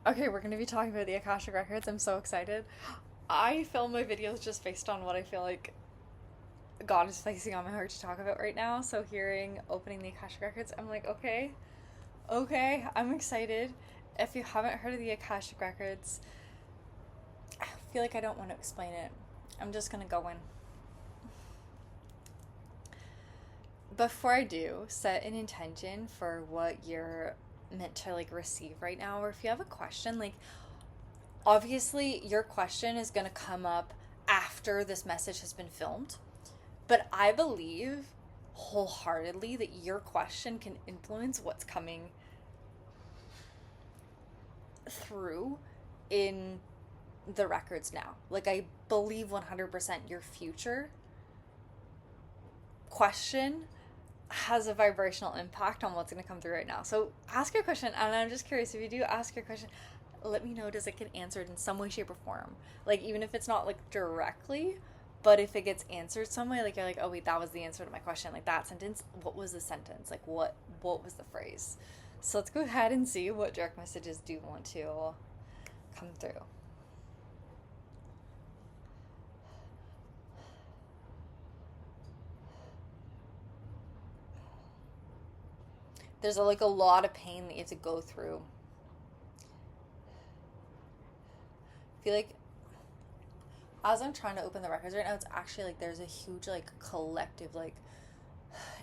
Okay, we're going to be talking about the Akashic Records. I'm so excited. I film my videos just based on what I feel like God is placing on my heart to talk about right now. So hearing opening the Akashic Records, I'm like, okay, I'm excited. If you haven't heard of the Akashic Records, I feel like I don't want to explain it. I'm just going to go in. Before I do, set an intention for what you're meant to like receive right now, or if you have a question, like obviously your question is going to come up after this message has been filmed, but I believe wholeheartedly that your question can influence what's coming through in the records now. Like, I believe 100% your future question has a vibrational impact on what's going to come through right now. So ask your question, and I'm just curious, if you do ask your question, let me know, does it get answered in some way, shape, or form? Like, even if it's not like directly, but if it gets answered some way, like you're like, oh wait, that was the answer to my question. Like, that sentence, what was the sentence? Like, what was the phrase? So let's go ahead and see what direct messages do want to come through. There's like a lot of pain that you have to go through. I feel like as I'm trying to open the records right now, it's actually like there's a huge like collective like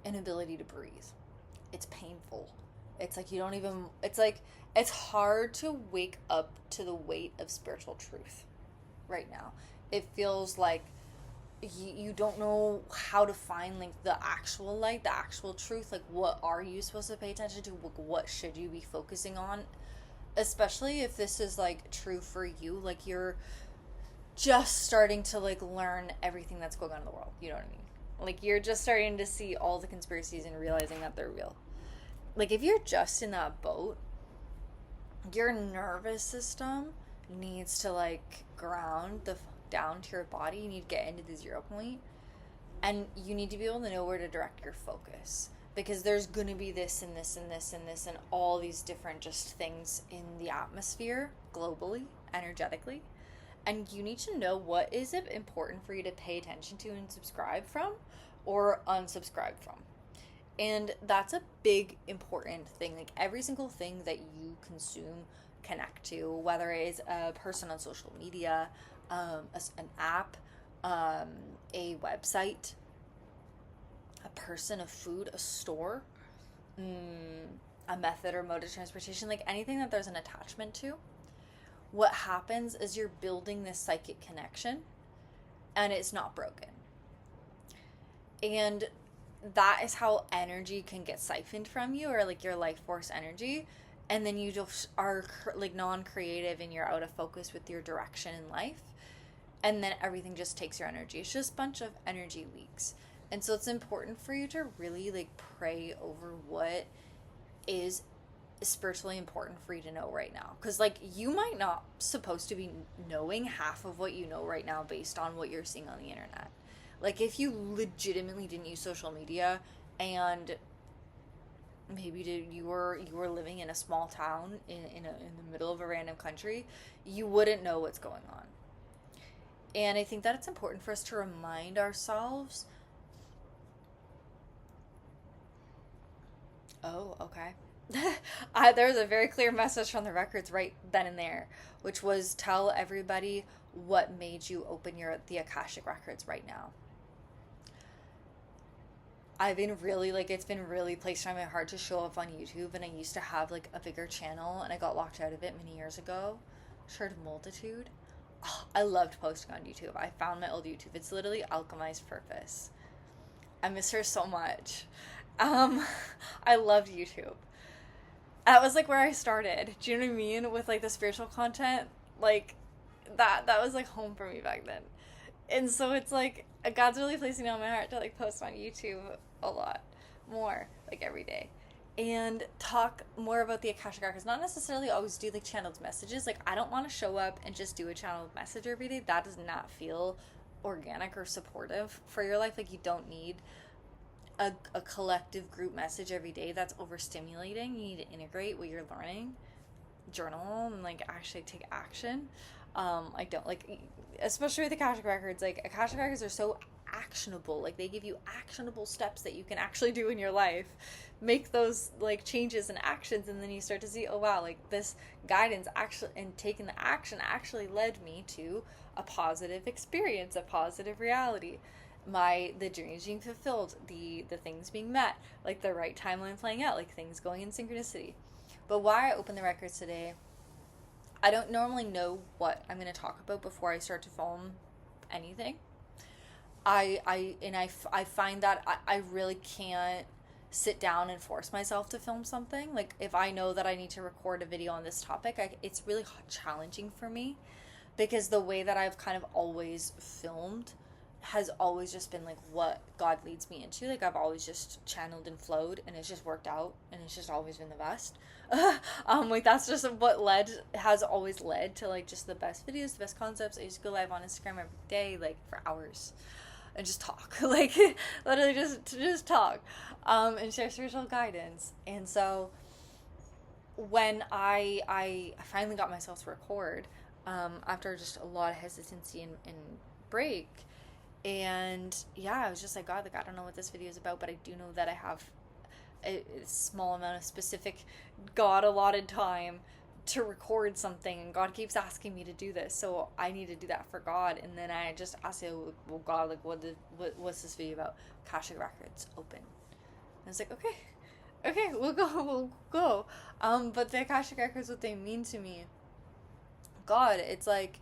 inability to breathe. It's painful. It's like you don't even, it's like it's hard to wake up to the weight of spiritual truth right now. It feels like you don't know how to find like the actual light, the actual truth. Like, what are you supposed to pay attention to? What should you be focusing on? Especially if this is like true for you, like you're just starting to like learn everything that's going on in the world. You know what I mean? Like, you're just starting to see all the conspiracies and realizing that they're real. Like, if you're just in that boat, your nervous system needs to like ground the down to your body. You need to get into the 0 point, and you need to be able to know where to direct your focus, because there's gonna be this and this and this and this and all these different just things in the atmosphere globally, energetically, and you need to know what is it important for you to pay attention to and subscribe from or unsubscribe from. And that's a big important thing. Like, every single thing that you consume, connect to, whether it is a person on social media, an app, a website, a person, a food, a store, a method or mode of transportation, like anything that there's an attachment to, what happens is you're building this psychic connection and it's not broken. And that is how energy can get siphoned from you, or like your life force energy, and then you just are like non-creative and you're out of focus with your direction in life, and then everything just takes your energy. It's just a bunch of energy leaks. And so it's important for you to really like pray over what is spiritually important for you to know right now, because like you might not supposed to be knowing half of what you know right now based on what you're seeing on the internet. Like, if you legitimately didn't use social media, and maybe you were living in a small town in the middle of a random country, you wouldn't know what's going on. And I think that it's important for us to remind ourselves. Oh, okay. There was a very clear message from the records right then and there, which was, tell everybody what made you open the Akashic Records right now. I've been really like, it's been really placed on my heart to show up on YouTube, and I used to have like a bigger channel and I got locked out of it many years ago. Shared Multitude. Oh, I loved posting on YouTube. I found my old YouTube. It's literally alchemized purpose. I miss her so much. Um, I loved YouTube. That was like where I started. Do you know what I mean? With like the spiritual content, like that was like home for me back then. And so it's like God's really placing it on my heart to like post on YouTube a lot more, like every day, and talk more about the Akashic Records. Not necessarily always do like channeled messages. Like, I don't want to show up and just do a channeled message every day. That does not feel organic or supportive for your life. Like, you don't need a collective group message every day. That's overstimulating. You need to integrate what you're learning journal and like actually take action. I don't like, especially with Akashic records. Like Akashic records are so actionable. Like they give you actionable steps that you can actually do in your life. Make those like changes and actions, and then you start to see, oh wow, like this guidance actually and taking the action actually led me to a positive experience, a positive reality. The dreams being fulfilled, the things being met, like the right timeline playing out, like things going in synchronicity. But why I opened the records today, I don't normally know what I'm going to talk about before I start to film anything. I find that I really can't sit down and force myself to film something. Like if I know that I need to record a video on this topic, it's really challenging for me, because the way that I've kind of always filmed has always just been like what God leads me into. Like I've always just channeled and flowed, and it's just worked out, and it's just always been the best. Like that's just what has always led to like just the best videos, the best concepts. I just go live on Instagram every day, like for hours, and just talk, like literally just talk, and share spiritual guidance. And so when I finally got myself to record, after just a lot of hesitancy and break. And yeah, I was just like, God, like I don't know what this video is about, but I do know that I have a small amount of specific God allotted time to record something, and God keeps asking me to do this, so I need to do that for God. And then I just asked him, well God, like what's this video about? Akashic records, open. And I was like, okay, we'll go. But the Akashic records, what they mean to me, God, it's like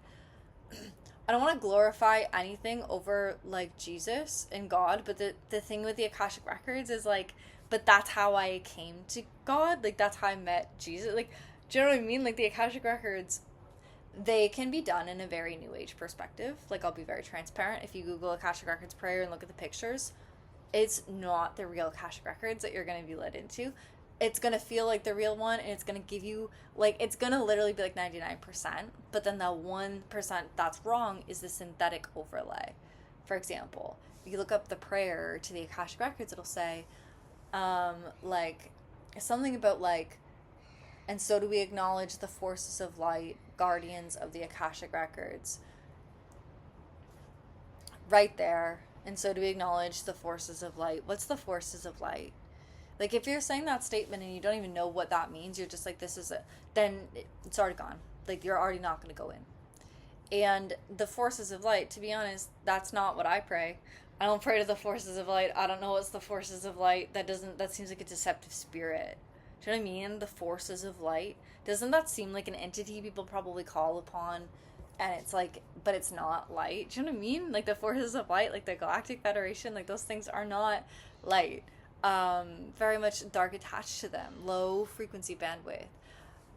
I don't want to glorify anything over like Jesus and God, but the thing with the Akashic records is like, but that's how I came to God. Like that's how I met Jesus. Like, do you know what I mean? Like the Akashic records, they can be done in a very new age perspective. Like I'll be very transparent. If you Google Akashic records prayer and look at the pictures, it's not the real Akashic records that you're going to be led into. It's going to feel like the real one, and it's going to give you, like, it's going to literally be like 99%, but then that 1% that's wrong is the synthetic overlay. For example, if you look up the prayer to the Akashic records, it'll say, like, something about, like, and so do we acknowledge the forces of light, guardians of the Akashic records. Right there. And so do we acknowledge the forces of light. What's the forces of light? Like, if you're saying that statement and you don't even know what that means, you're just like, this is it, then it's already gone. Like, you're already not going to go in. And the forces of light, to be honest, that's not what I pray. I don't pray to the forces of light. I don't know what's the forces of light. That seems like a deceptive spirit. Do you know what I mean? The forces of light. Doesn't that seem like an entity people probably call upon? And it's like, but it's not light. Do you know what I mean? Like, the forces of light, like the Galactic Federation, like those things are not light. Very much dark attached to them, low frequency bandwidth.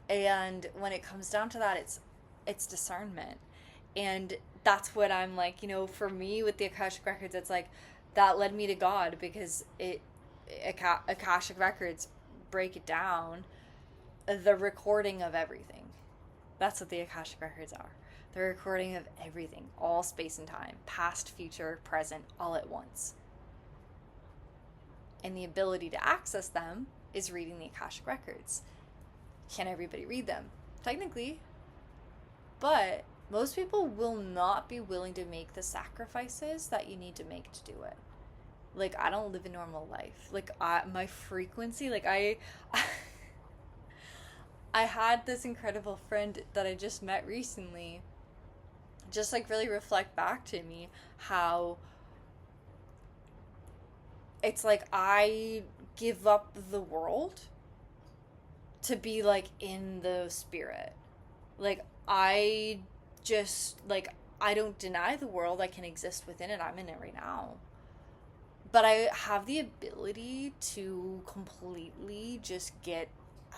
And when it comes down to that, it's discernment. And that's what I'm like, you know, for me with the Akashic records, it's like that led me to God, because Akashic records break it down, the recording of everything. That's what the Akashic records are. The recording of everything, all space and time, past, future, present, all at once. And the ability to access them is reading the Akashic records. Can everybody read them? Technically. But most people will not be willing to make the sacrifices that you need to make to do it. Like, I don't live a normal life. Like, my frequency, like, I had this incredible friend that I just met recently just, like, really reflect back to me how it's like I give up the world to be, like, in the spirit. Like, I just, like, I don't deny the world. I can exist within it. I'm in it right now. But I have the ability to completely just get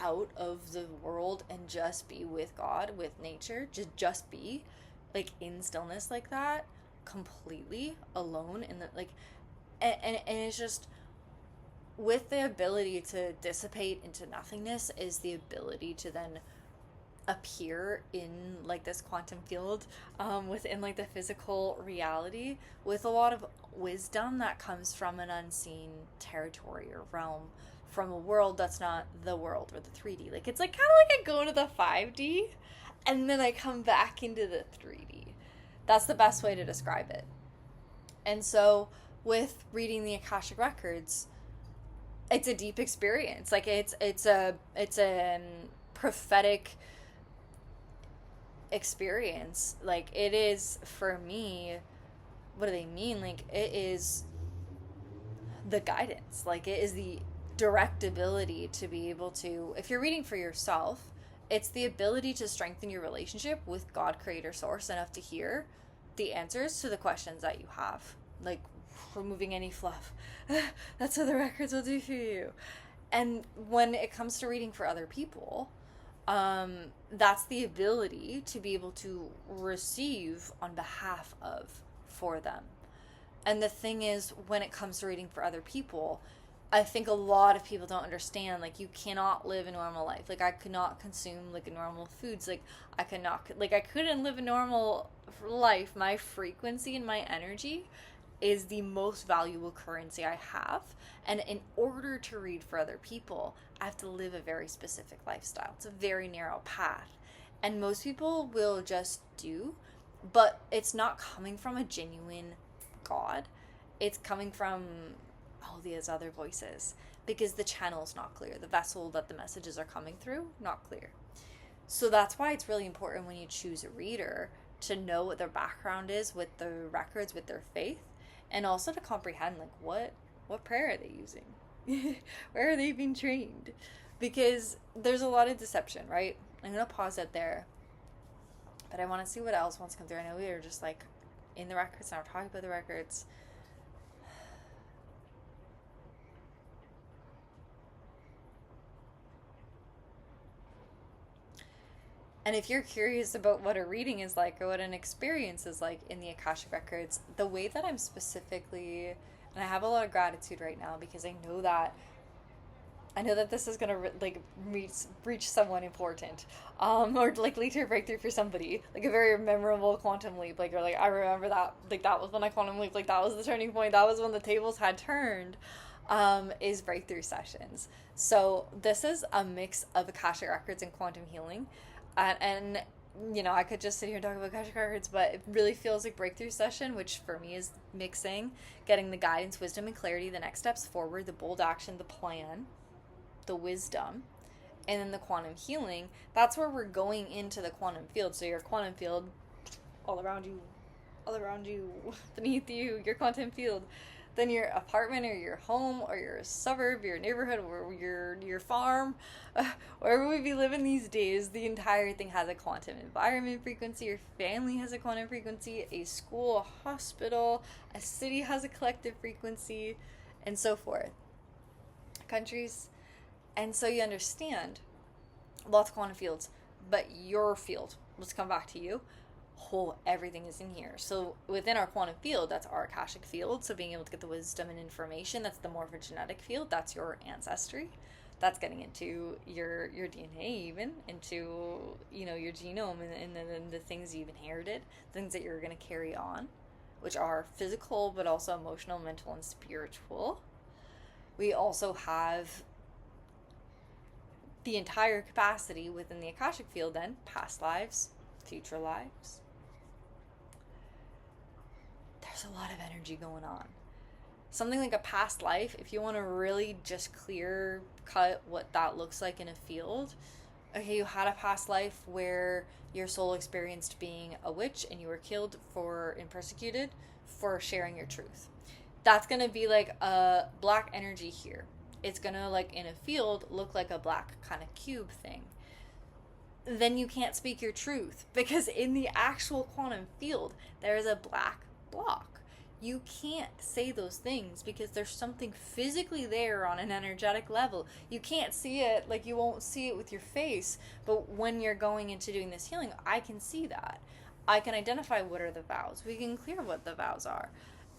out of the world and just be with God, with nature. Just be, like, in stillness like that, completely alone in the, like, and it's just, with the ability to dissipate into nothingness is the ability to then appear in, like, this quantum field, within, like, the physical reality, with a lot of wisdom that comes from an unseen territory or realm, from a world that's not the world or the 3D. Like, it's like kind of like I go into the 5D and then I come back into the 3D. That's the best way to describe it. And so with reading the Akashic records, it's a deep experience. Like, it's a prophetic experience. Like, it is, for me, what do they mean? Like, it is the guidance. Like, it is the direct ability to be able to, if you're reading for yourself, it's the ability to strengthen your relationship with God, creator, source, enough to hear the answers to the questions that you have. Like, removing any fluff. That's what the records will do for you. And when it comes to reading for other people, that's the ability to be able to receive on behalf of, for them. And the thing is, when it comes to reading for other people, I think a lot of people don't understand, like, you cannot live a normal life. Like, I could not consume, like, normal foods. Like, I couldn't live a normal life. My frequency and my energy is the most valuable currency I have. And in order to read for other people, I have to live a very specific lifestyle. It's a very narrow path. And most people will just do, but it's not coming from a genuine God. It's coming from all these other voices, because the channel's not clear. The vessel that the messages are coming through, not clear. So that's why it's really important when you choose a reader to know what their background is with the records, with their faith, and also to comprehend, like, what prayer are they using? Where are they being trained? Because there's a lot of deception, right? I'm going to pause it there. But I want to see what else wants to come through. I know we are just, like, in the records, and we're talking about the records. And if you're curious about what a reading is like or what an experience is like in the Akashic records, the way that I'm specifically, and I have a lot of gratitude right now because I know that this is gonna reach someone important, or like lead to a breakthrough for somebody, like a very memorable quantum leap. Like, or like, I remember that, like, that was when I quantum leap. Like, that was the turning point. That was when the tables had turned. Is breakthrough sessions. So this is a mix of Akashic records and quantum healing. And you know, I could just sit here and talk about Akashic records, but it really feels like breakthrough session, which for me is mixing, getting the guidance, wisdom, and clarity, the next steps forward, the bold action, the plan, the wisdom, and then the quantum healing. That's where we're going into the quantum field. So your quantum field, all around you, beneath you, your quantum field. Then your apartment or your home or your suburb, your neighborhood, or your farm, wherever we be living these days, the entire thing has a quantum environment frequency. Your family has a quantum frequency. A school, a hospital, a city has a collective frequency, and so forth. Countries. And so you understand lots of quantum fields, but your field, let's come back to you. Everything is in here. So within our quantum field, that's our Akashic field. So being able to get the wisdom and information, that's the morphogenetic field. That's your ancestry. That's getting into your DNA, even into, you know, your genome, and then the things you've inherited, things that you're going to carry on, which are physical, but also emotional, mental, and spiritual. We also have the entire capacity within the Akashic field, then past lives, future lives. There's a lot of energy going on. Something like a past life, if you want to really just clear cut what that looks like in a field, okay, you had a past life where your soul experienced being a witch and you were killed and persecuted for sharing your truth. That's going to be like a black energy here. It's going to, like, in a field, look like a black kind of cube thing. Then you can't speak your truth, because in the actual quantum field, there is a black block. You can't say those things because there's something physically there on an energetic level. You can't see it, like, you won't see it with your face, but when you're going into doing this healing, I can see that. I can identify what are the vows. We can clear what the vows are.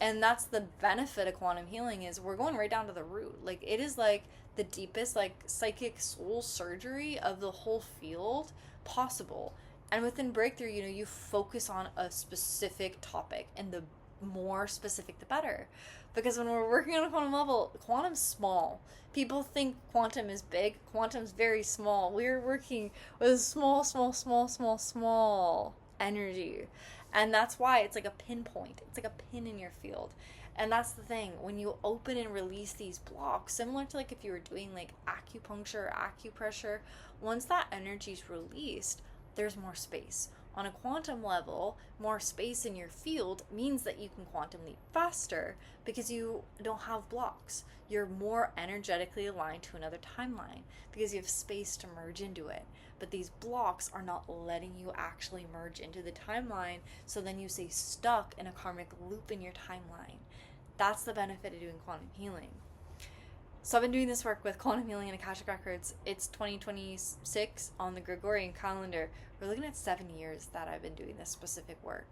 And that's the benefit of quantum healing, is we're going right down to the root. Like, it is like the deepest, like, psychic soul surgery of the whole field possible. And within breakthrough, you know, you focus on a specific topic, and the more specific the better. Because when we're working on a quantum level, quantum's small. People think quantum is big. Quantum's very small. We're working with small, small, small, small, small energy. And that's why it's like a pinpoint. It's like a pin in your field. And that's the thing. When you open and release these blocks, similar to like if you were doing like acupuncture or acupressure, once that energy is released, there's more space. On a quantum level, more space in your field means that you can quantum leap faster because you don't have blocks. You're more energetically aligned to another timeline because you have space to merge into it. But these blocks are not letting you actually merge into the timeline, so then you stay stuck in a karmic loop in your timeline. That's the benefit of doing quantum healing. So I've been doing this work with quantum healing and Akashic records. It's 2026 on the Gregorian calendar. We're looking at 7 years that I've been doing this specific work.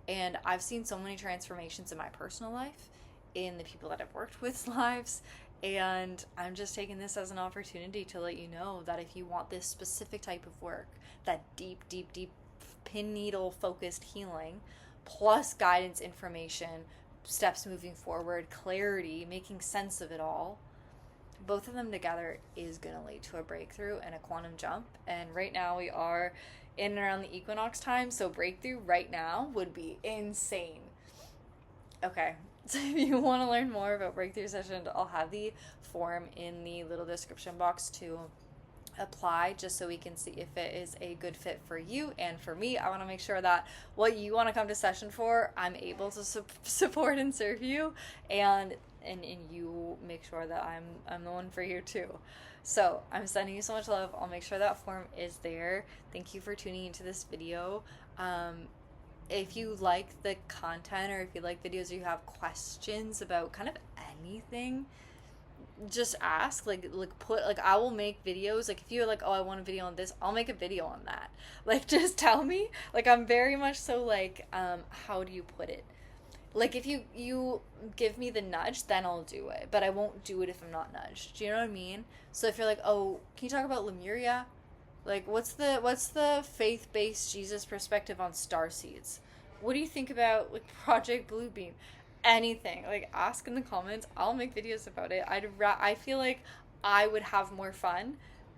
And I've seen so many transformations in my personal life, in the people that I've worked with's lives. And I'm just taking this as an opportunity to let you know that if you want this specific type of work, that deep, deep, deep pin needle focused healing, plus guidance information, steps moving forward, clarity, making sense of it all, both of them together is going to lead to a breakthrough and a quantum jump. And right now we are in and around the equinox time, so breakthrough right now would be insane. Okay, so if you want to learn more about breakthrough sessions, I'll have the form in the little description box to apply, just so we can see if it is a good fit for you and for me. I want to make sure that what you want to come to session for, I'm able to support and serve you, and you make sure that I'm the one for you too. So I'm sending you so much love. I'll make sure that form is there. Thank you for tuning into this video. If you like the content, or if you like videos, or you have questions about kind of anything, just ask. I will make videos. Like if you're like, oh, I want a video on this, I'll make a video on that. Like just tell me. Like I'm very much so like, how do you put it? Like if you give me the nudge, then I'll do it. But I won't do it if I'm not nudged. Do you know what I mean? So if you're like, oh, can you talk about Lemuria? Like what's the faith-based Jesus perspective on star seeds? What do you think about like Project Bluebeam? Anything. Like ask in the comments. I'll make videos about it. I feel like I would have more fun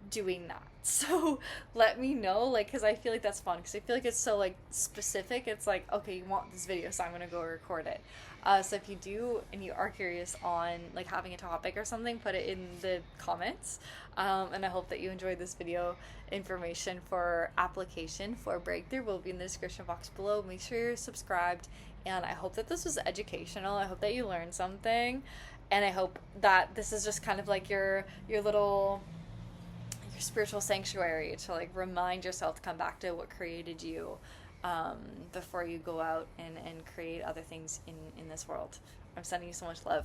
doing that. So let me know, like, because I feel like that's fun, because I feel like it's so like specific. It's like, okay, you want this video, so I'm gonna go record it. So if you do and you are curious on like having a topic or something, put it in the comments. And I hope that you enjoyed this video. Information for application for breakthrough will be in the description box below. Make sure you're subscribed, and I hope that this was educational. I hope that you learned something, and I hope that this is just kind of like your little spiritual sanctuary to like remind yourself to come back to what created you, before you go out and create other things in this world. I'm sending you so much love.